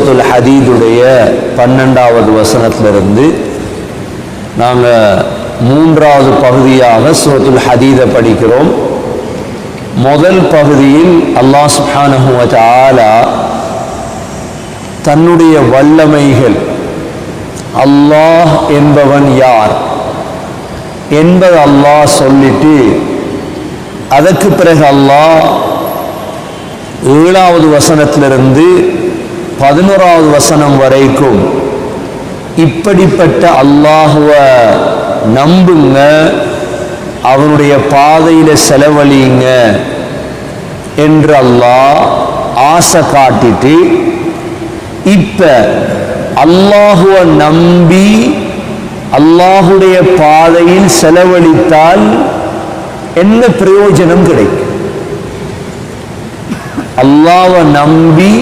சூரத்துல் ஹதீதுடைய 12வது வசனத்திலிருந்து நாங்கள் 3வது பகுதியாக சூரத்துல் ஹதீதை படிக்கிறோம். முதல் பகுதியில் அல்லாஹ் சுப்ஹானஹு வ தஆலா தன்னுடைய வல்லமைகள், அல்லாஹ் என்பவன் யார் என்பது அல்லாஹ் சொல்லிட்டு, அதற்கு பிறகு அல்லாஹ் 7வது வசனத்திலிருந்து 11வது வசனம் வரைக்கும் இப்படிப்பட்ட அல்லாஹுவை நம்புங்க, அவனுடைய பாதையில செலவழிங்க என்று அல்லாஹ் ஆசை காட்டிட்டு, இப்ப அல்லாஹுவை நம்பி அல்லாஹுடைய பாதையில் செலவழித்தால் என்ன பிரயோஜனம் கிடைக்கும்? அல்லாஹ்வை நம்பி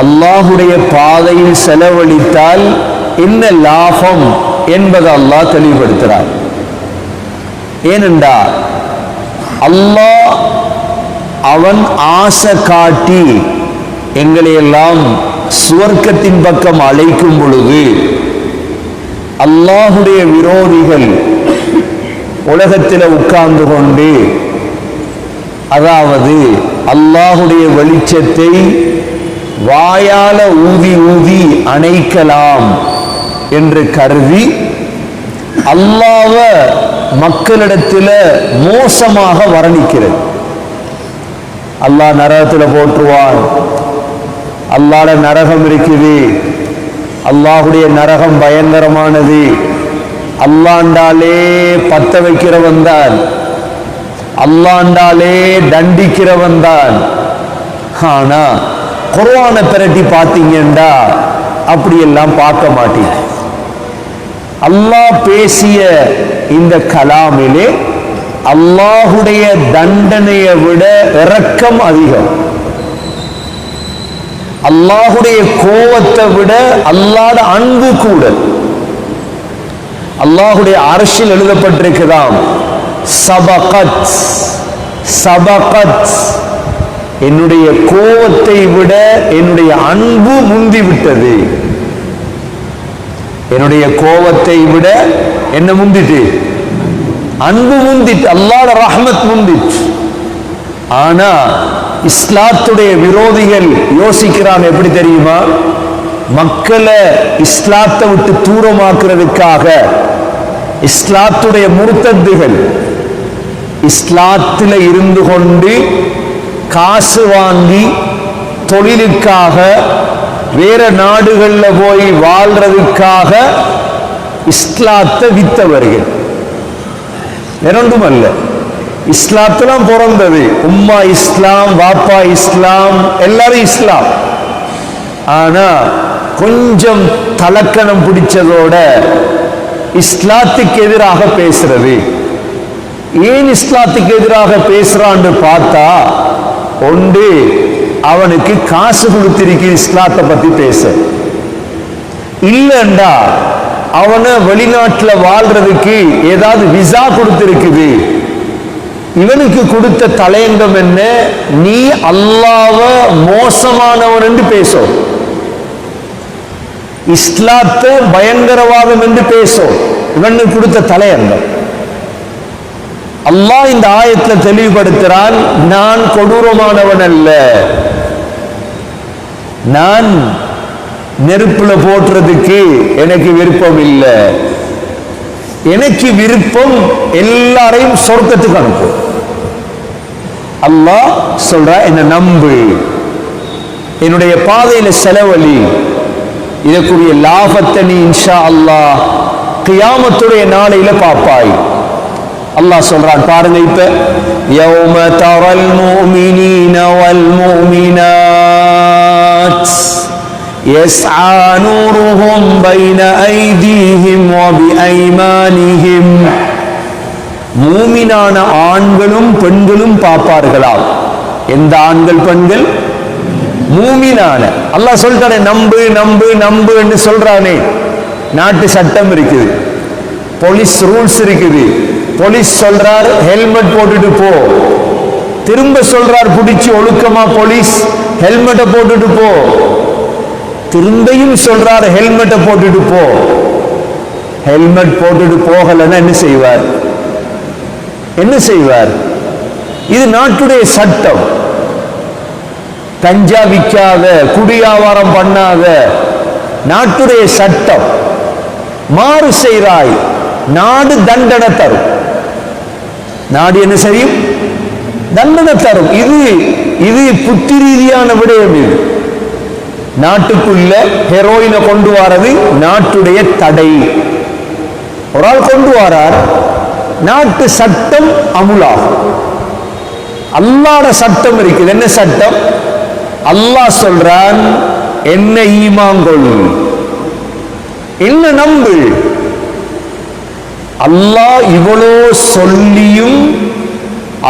அல்லாஹுடைய பாதையில் செலவழித்தால் என்ன லாபம் என்பதை அல்லாஹ் தெளிவுபடுத்துகிறார். ஏனென்றால் அல்லாஹ் அவன் ஆசை காட்டி எங்களை எல்லாம் சுவர்க்கத்தின் பக்கம் அழைக்கும் பொழுது, அல்லாஹுடைய விரோதிகள் உலகத்தில் உட்கார்ந்து கொண்டு, அதாவது அல்லாஹுடைய வெளிச்சத்தை வாயால ஊதி ஊதி அணைக்கலாம் என்று கருதி அல்லாஹ்வை மக்களிடத்தில் மோசமாக வர்ணிக்கிறது. அல்லாஹ் நரகத்தில் போற்றுவான், அல்லாஹ்வுடைய நரகம் இருக்குது, அல்லாஹுடைய நரகம் பயங்கரமானது, அல்லாண்டாலே பத்த வைக்கிறவன் தான், அல்லாண்டாலே தண்டிக்கிறவன் தான். ஆனா குர்ஆனை பிரட்டி பார்த்தீங்கன்னா அப்படியெல்லாம் பார்க்க மாட்டீங்க. அல்லாஹ் பேசிய இந்த கலாமிலே அல்லாஹுடைய தண்டனையை விட இரக்கம் அதிகம், அல்லாஹுடைய கோபத்தை விட அல்லாஹ்வுடைய அன்பு கூட. அல்லாஹுடைய அர்ஷில் எழுதப்பட்டிருக்கிறாம், சபகத் சபகத், என்னுடைய கோபத்தை விட என்னுடைய அன்பு முந்திவிட்டது. என்னுடைய கோபத்தை விட என்ன முந்திட்டு? அன்பு முந்திட்டு, அல்லாஹ்வுடைய ரஹ்மத் முந்திட்டு. ஆனா இஸ்லாத்துடைய விரோதிகள் யோசிக்கிறான் எப்படி தெரியுமா? மக்களை இஸ்லாத்தை விட்டு தூரமாக்குறதுக்காக இஸ்லாத்துடைய முர்த்தத்துகள் இஸ்லாத்தில் இருந்து கொண்டு காசு வாங்கி தொழிலுக்காக வேற நாடுகளில் போய் வாழ்றதுக்காக இஸ்லாத்தை வித்தவர்கள். வேறொன்றும் அல்ல, இஸ்லாத்தெல்லாம் பிறந்தது, உம்மா இஸ்லாம், வாப்பா இஸ்லாம், எல்லாரும் இஸ்லாம். ஆனா கொஞ்சம் தலக்கணம் பிடிச்சதோட இஸ்லாத்துக்கு எதிராக பேசுறது. ஏன் இஸ்லாத்துக்கு எதிராக பேசுறான்னு பார்த்தா, ஒன்று அவனுக்கு காசு கொடுத்திருக்கு இஸ்லாத்தை பத்தி பேச, இல்லைண்டா அவனை வெளிநாட்டில் வாழ்றதுக்கு ஏதாவது விசா கொடுத்திருக்குது. இவனுக்கு கொடுத்த தலையங்கம் என்ன? நீ அல்லாஹ்வை மோசமானவன் என்று பேசும், இஸ்லாத்தை பயங்கரவாதம் என்று பேசும். இவனுக்கு கொடுத்த தலையங்கம். அல்லாஹ் இந்த ஆயத்தில் தெளிவுபடுத்துகிறான், நான் கொடூரமானவன் அல்ல, நான் நெருப்புல போட்டுறதுக்கு எனக்கு விருப்பம் இல்லை, எனக்கு விருப்பம் எல்லாரையும் சொர்க்கத்துக்கு அனுப்பும். அல்லாஹ் சொல்ற, என்ன நம்பு, என்னுடைய பாதையில செலவழி, இதற்குரிய லாபத்தை நீ இன்ஷா அல்லாஹ் கியாமத்துடைய நாளையில பாப்பாய். அல்லாஹ் சொல்றான் பாருங்க, இப்ப யௌம தரல் முஃமினீன வல் முஃமினாத் யஸ்ஆ நூருஹும் பைன ஐதீஹிம் வ பிஐமானிஹிம், மூமினான ஆண்களும் பெண்களும் பார்ப்பார்களாம். எந்த ஆண்கள் பெண்கள்? மூமினான. அல்லாஹ் சொல்றானே நம்பு நம்பு நம்பு என்று சொல்றானே. நாட்டு சட்டம் இருக்குது, போலீஸ் ரூல்ஸ் இருக்குது. போலீஸ் சொல்றார் ஹெல்மெட் போட்டுட்டு போ, திரும்ப சொல்றார் பிடிச்சி ஒழுக்கமா போலீஸ் ஹெல்மெட்டை போட்டுட்டு போ. திரும்பியும் சொல்றார் ஹெல்மெட்டை போட்டுட்டு போ. ஹெல்மெட் போட்டுட்டு போகலன்னா என்ன செய்வார்? என்ன செய்வார்? இது நாட்டுடைய சட்டம். கஞ்சா விற்காத, குடியாவாரம் பண்ணாத, நாட்டுடைய சட்டம். மாறு செய்றாய், நாடு தண்டனை தரும். நாடு என்ன செய்யும்? தண்டனை தரும். இது புத்தி ரீதியான விடயம். இது நாட்டுக்குள்ள ஹெரோயினை கொண்டு வரது நாட்டுடைய தடை. ஒரு ஆள் கொண்டு வரார், நாட்டு சட்டம் அமுலாகும். அல்லாஹ்ட சட்டம் இருக்குது. என்ன சட்டம்? அல்லாஹ் சொல்றான், என்ன ஈமான் கொள், என்ன நம்பு. அல்லாஹ் இவ்வளோ சொல்லியும்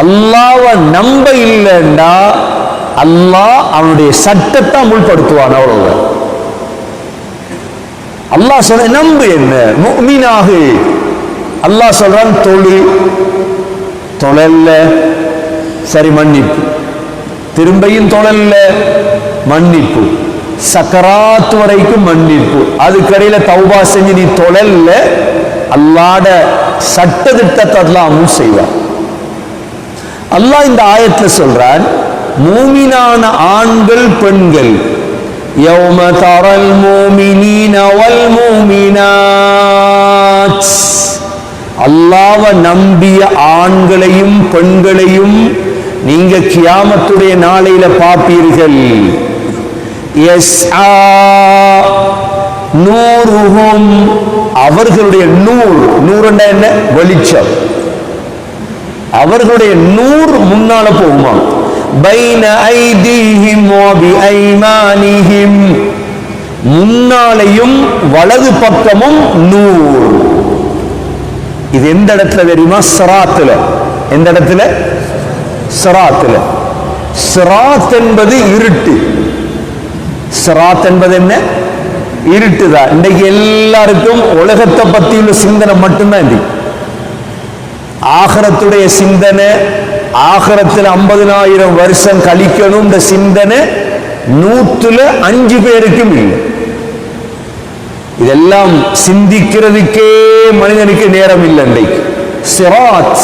அல்லாஹ்வை நம்ப இல்லைண்டா அல்லாஹ் அவனுடைய சட்டத்தை அமுல்படுத்துவான். அவ்வளவு. அல்லாஹ் சொல்ற நம்பு என்ன? முஃமினாக. அல்லாஹ் சொல்றான் தொழல்ல, சரி மன்னிப்பு. திரும்பியும் தொழல்ல, மன்னிப்பு. சக்கராத் வரைக்கும் மன்னிப்பு. அதுக்கடையில தௌபா செஞ்சு நீ தொழல்ல, அல்லாஹ்ட சட்ட திட்டத்தை அல்லாஹ் செய்வான். அல்லாஹ் இந்த ஆயத்துல சொல்றான், மூமினான ஆண்கள் பெண்கள், யௌம தரல் மூமினீன வல் மூமினாத், அல்லாஹ்வை நம்பிய ஆண்களையும் பெண்களையும் நீங்க கியாமத்துடைய நாளையில பார்ப்பீர்கள். யஸ்ஆ நூருஹும், அவர்களுடைய நூர் என்ன? வெளிச்சம். அவர்களுடைய நூர் முன்னால போகுமா? பைன ஐதீஹிம் வ பிஐமானிஹிம், முன்னாலையும் வலது பக்கமும் நூர். இது எந்த இடத்துல தெரியுமா? சிராத்துல. எந்த இடத்துல? சிராத்துல. சிராத் என்பது இருட்டு. சிராத் என்பது என்ன? இருட்டுதான். இன்றைக்கு எல்லாருக்கும் உலகத்தை பத்தியுள்ள சிந்தனை மட்டும்தான் இருக்கு. ஆகிரத்துடைய சிந்தனை, ஆகிரத்தில் 50,000 வருஷம் கழிக்கணும் இந்த சிந்தனை 100 பேருக்கும் இல்லை. இதெல்லாம் சிந்திக்கிறதுக்கே மனிதனுக்கு நேரம் இல்லை இன்றைக்கு. சிராத்,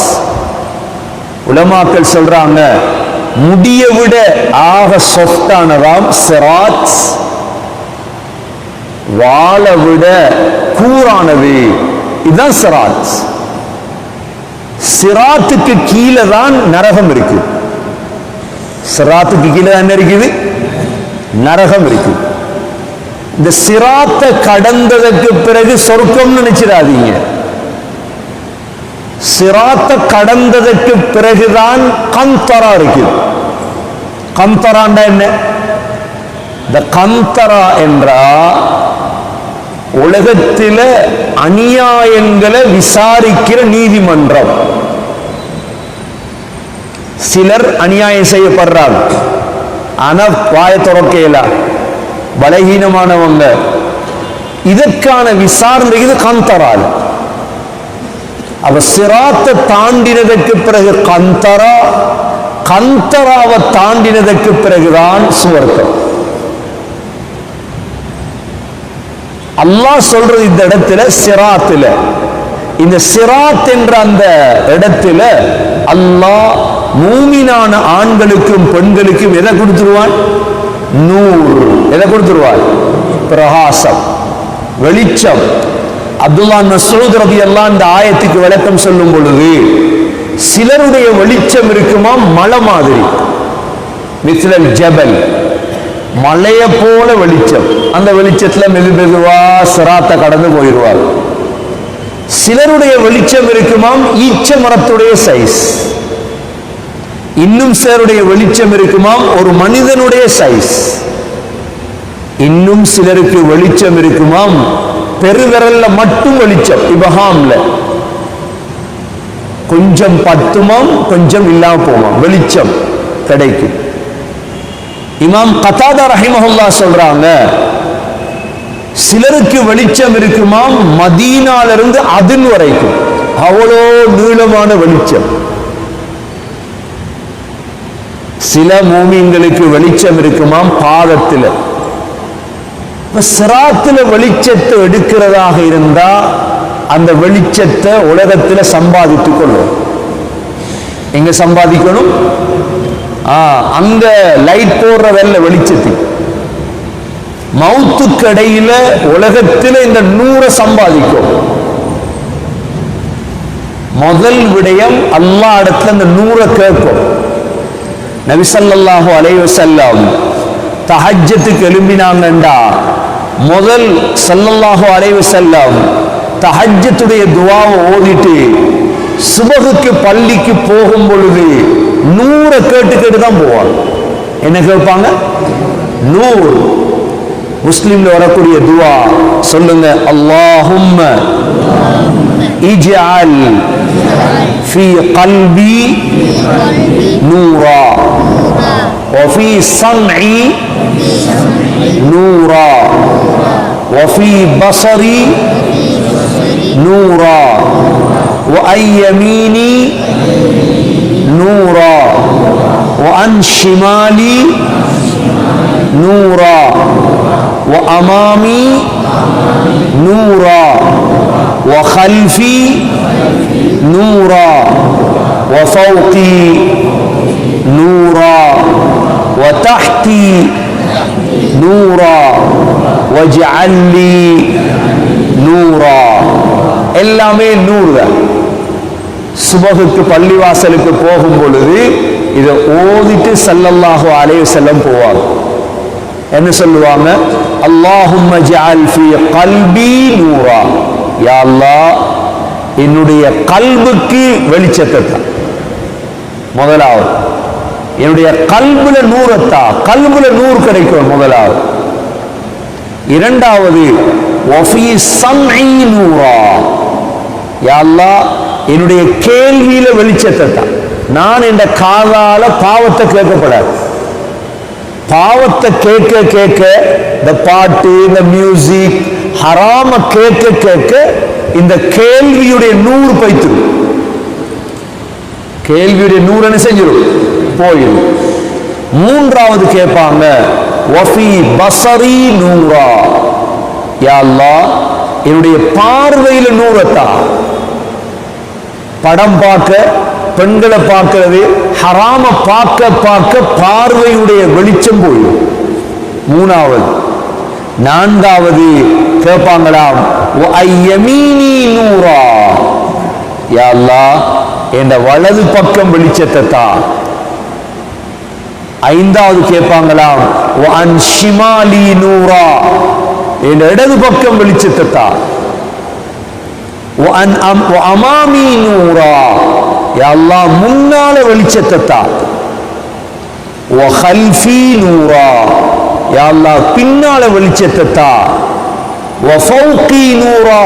உலமாக்கள் சொல்றாங்க, முடிய விட ஆக சொஃப்டானதாம் சிராத், வாழ விட கூரானது. இதுதான் சிராத். சிராத்துக்கு கீழே தான் நரகம் இருக்கு. சிராத்துக்கு கீழே என்ன இருக்குது? நரகம் இருக்கு. இந்த சிராத்தை கடந்ததற்கு பிறகு சொர்க்கம் நினைச்சிடாதீங்க. சிராத்தை கடந்ததற்கு பிறகுதான் கந்தரா இருக்கு. கந்தராண்டா என்ன? இந்த கந்தரா என்றா உலகத்தில அநியாயங்களை விசாரிக்கிற நீதிமன்றம். சிலர் அநியாயம் செய்யப்படுறாங்க, ஆனா வாய துறக்கையில பலகீனமானவங்க. இதற்கான விசாரணை இது கந்தரால். அவ சிராத்தை தாண்டினதற்கு பிறகு கந்தரா, கந்தராவை தாண்டினதற்கு பிறகுதான் சுவர்க்கம். அல்லாஹ் சொல்றது இந்த இடத்துல சிராத்துல, இந்த சிராத் என்ற அந்த இடத்துல அல்லாஹ் மூமினான ஆண்களுக்கும் பெண்களுக்கும் எதை கொடுத்துருவான்? நூர். எதை கொடுத்துருவான்? பிரகாசம், வெளிச்சம். அப்துல்லா மஸ்ஊத் ரலியல்லாஹு இந்த ஆயத்துக்கு விளக்கம் சொல்லும் பொழுது, சிலருடைய வெளிச்சம் இருக்குமா மலை மாதிரி, மிஸ்லல் ஜபல், மலைய போல வெளிச்சம். அந்த வெளிச்சத்துல மெதுவா சிராத்தை கடந்து போயிடுவார். சிலருடைய வெளிச்சம் இருக்குமாம் ஈச்ச மரத்துடைய சைஸ். இன்னும் சிலருடைய வெளிச்சம் இருக்குமாம் ஒரு மனிதனுடைய சைஸ். இன்னும் சிலருக்கு வெளிச்சம் இருக்குமாம் பெருவிரல்ல மட்டும் வெளிச்சம், இபஹாம்ல கொஞ்சம் பத்துமாம், கொஞ்சம் இல்லாம போமாம், வெளிச்சம் கிடைக்கும். இமாம் கதாதா ரஹிமஹுல்லாஹ் சொல்றாங்க, சிலருக்கு வெளிச்சம் இருக்குமாம் மதீனால இருந்து அதின் வரைக்கும், அவ்வளோ நீளமான வெளிச்சம். சில மூமின்களுக்கு வெளிச்சம் இருக்குமாம் பாதத்தில், சிராத்துல வெளிச்சத்தை எடுக்கிறதாக இருந்தா அந்த வெளிச்சத்தை உலகத்துல சம்பாதித்துக் கொள்ளும். எங்க சம்பாதிக்கணும்? அங்க லைட் போடுற வெள்ள வெளிச்சத்துக்கு. மௌத்துக்கு இடையில உலகத்தில் இந்த நூறை சம்பாதிக்கும். முதல் விடயம் அல்லாஹ் இடத்துல இந்த நூறை கேட்கும். நபி ஸல்லல்லாஹு அலைஹி வஸல்லம் தஹஜ்ஜத்துக்கு எழும்பினாங்கண்டா முதல் ஸல்லல்லாஹு அலைஹி வஸல்லம் தஹஜ்ஜத்துடைய துஆவை ஓதிட்டு சுபஹுக்கு பள்ளிக்கு போகும் பொழுது நூறை கேட்டு தான் போவாங்க. என்ன கேட்பாங்க? நூர். முஸ்லிம்ல வரக்கூடிய துஆ சொல்லுங்க, அல்லாஹும்ம இஜ்அல் ஃபீ கல்பி நூரா وفي سمعي نورا وفي بصري نورا وعن يميني نورا وعن شمالي نورا وأمامي نورا وخلفي نورا وفوقي نورا وتحتي نورا واجعل لي نورا. எல்லாமே நூறு தான். சுபஹுக்கு பள்ளிவாசலுக்கு போகும் பொழுது இதை ஓதிட்டு ஸல்லல்லாஹு அலைஹி வஸல்லம் போவாங்க. என்ன சொல்லுவாங்க? அல்லாஹும்ம ஜஅல் ஃபீ கல்பி நூரா. யா அல்லாஹ், என்னுடைய கல்புக்கு வெளிச்சத்தை தா. முதலாவது என்னுடைய கல்புல நூறத்தா. கல்புல நூறு கிடைக்கும் முதலாவது. இரண்டாவது வஃபீ ஸம்இ நூரா. யா அல்லாஹ், என்னுடைய கேள்வியில வெளிச்சத்தை தா. நான் என்ற காதால பாவத்தை கேட்கப்படாது. பாவத்தை கேட்க கேட்க இந்த பாட்டு இந்த மியூசிக் ஹராம கேட்க கேட்க இந்த கேள்வியுடைய நூறு பைத்துரும். கேள்வியுடைய நூறு என்ன செஞ்சிடும்? போயிடும். மூன்றாவது கேட்பாங்க, வஃபீ பஸரி நூரா. யா அல்லாஹ், என்னுடைய பார்வையில நூறத்தா. படம் பார்க்க, பெண்களை பார்க்கிறது, ஹராம பார்க்க பார்க்க பார்வையுடைய வெளிச்சம் போயிடும். மூணாவது. நான்காவது கேட்பாங்களாம், வஅய்யமீனி நூரா. யா அல்லாஹ், என்ற வலது பக்கம் வெளிச்சத்தை தா. ஐந்தாவது கேட்பாங்களாம், வஅன் ஷிமாலி நூரா. என்ற இடது பக்கம் வெளிச்சத்தை தா. வஅமாமி நூரா. யா அல்லாஹ், முன்னால வெளிச்சத்தை தா. வஹல்ஃபி நூரா. யா அல்லாஹ், பின்னால வெளிச்சத்தை தா. வஃபௌகி நூரா.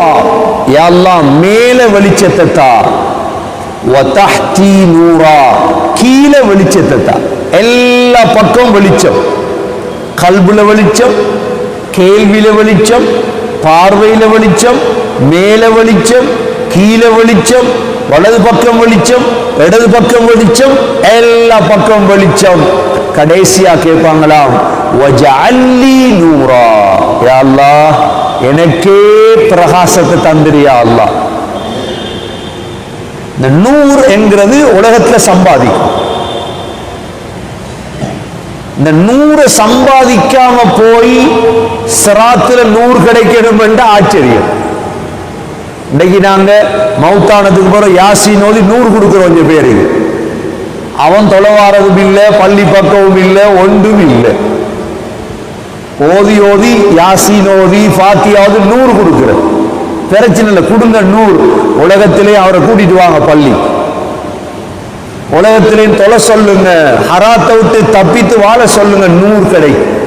யா அல்லாஹ், மேல வெளிச்சத்தை தா. வதஹ்தி நூரா. கீழ வெளிச்சத்தை தா. எல்லா பக்கம் வெளிச்சம். கல்புல வெளிச்சம், கேள்வியில வெளிச்சம், பார்வையில வெளிச்சம், மேல வெளிச்சம், கீழ வெளிச்சம், வலது பக்கம் வெளிச்சம், இடது பக்கம் வெளிச்சம், எல்லா பக்கம் வெளிச்சம். கடைசியா கேட்பாங்களாம், வஜஅல் லீ நூரா. யா அல்லாஹ், எனக்கே பிரகாசத்தை தந்திரியா அல்லாஹ். இந்த நூறு என்கிறது உலகத்துல சம்பாதிக்கும். இந்த நூறு சம்பாதிக்காம போய் சிராத்துல நூறு கிடைக்கணும் என்ற ஆச்சரியம். இன்னைக்கு நாங்க மௌத்தானதுக்கு போற யாசின் ஓதி நூறு கொடுக்கிறோம். கொஞ்சம் பேருக்கு அவன் தொலைவாரதும் இல்லை, பள்ளி பக்கமும் இல்லை, ஒன்றும் இல்லை. ஓதி ஓதி யாசின் ஓதி ஃபாத்தியாவது நூறு கொடுக்கிறது. பிரச்சனை இல்லை, கொடுங்க நூறு. உலகத்திலே அவரை கூட்டிட்டு வாங்க பள்ளி. உலகத்திலேயும் தொலை சொல்லுங்க, ஹராத்தை விட்டு தப்பித்து வாழ சொல்லுங்க, நூறு கிடைக்கும்.